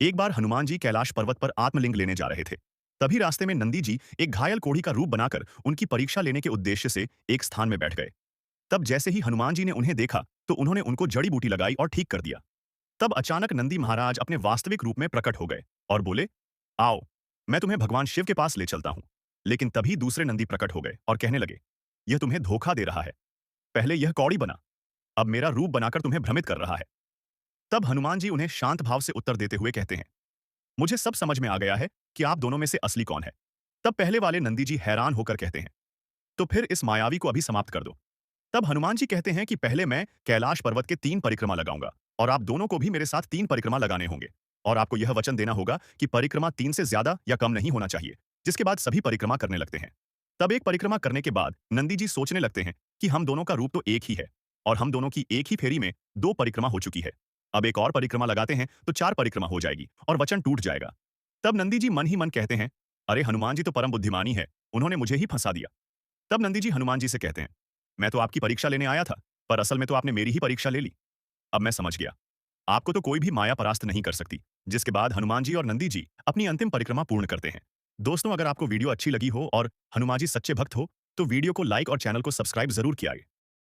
एक बार हनुमान जी कैलाश पर्वत पर आत्मलिंग लेने जा रहे थे। तभी रास्ते में नंदी जी एक घायल कोढ़ी का रूप बनाकर उनकी परीक्षा लेने के उद्देश्य से एक स्थान में बैठ गए। तब जैसे ही हनुमान जी ने उन्हें देखा तो उन्होंने उनको जड़ी बूटी लगाई और ठीक कर दिया। तब अचानक नंदी महाराज अपने वास्तविक रूप में प्रकट हो गए और बोले, आओ, मैं तुम्हें भगवान शिव के पास ले चलता हूं। लेकिन तभी दूसरे नंदी प्रकट हो गए और कहने लगे, यह तुम्हें धोखा दे रहा है। पहले यह कौड़ी बना, अब मेरा रूप बनाकर तुम्हें भ्रमित कर रहा है। तब हनुमान जी उन्हें शांत भाव से उत्तर देते हुए कहते हैं, मुझे सब समझ में आ गया है कि आप दोनों में से असली कौन है। तब पहले वाले नंदी जी हैरान होकर कहते हैं, तो फिर इस मायावी को अभी समाप्त कर दो। तब हनुमान जी कहते हैं कि पहले मैं कैलाश पर्वत के 3 परिक्रमा लगाऊंगा और आप दोनों को भी मेरे साथ 3 परिक्रमा लगाने होंगे। और आपको यह वचन देना होगा कि परिक्रमा 3 से ज्यादा या कम नहीं होना चाहिए। जिसके बाद सभी परिक्रमा करने लगते हैं। तब एक परिक्रमा करने के बाद नंदी जी सोचने लगते हैं कि हम दोनों का रूप तो एक ही है और हम दोनों की एक ही फेरी में 2 परिक्रमा हो चुकी है। अब एक और परिक्रमा लगाते हैं तो 4 परिक्रमा हो जाएगी और वचन टूट जाएगा। तब नंदी जी मन ही मन कहते हैं, अरे हनुमान जी तो परम बुद्धिमानी है, उन्होंने मुझे ही फंसा दिया। तब नंदी जी हनुमान जी से कहते हैं, मैं तो आपकी परीक्षा लेने आया था, पर असल में तो आपने मेरी ही परीक्षा ले ली। अब मैं समझ गया, आपको तो कोई भी माया परास्त नहीं कर सकती। जिसके बाद हनुमान जी और नंदी जी अपनी अंतिम परिक्रमा पूर्ण करते हैं। दोस्तों, अगर आपको वीडियो अच्छी लगी हो और हनुमान जी सच्चे भक्त हो तो वीडियो को लाइक और चैनल को सब्सक्राइब जरूर किया।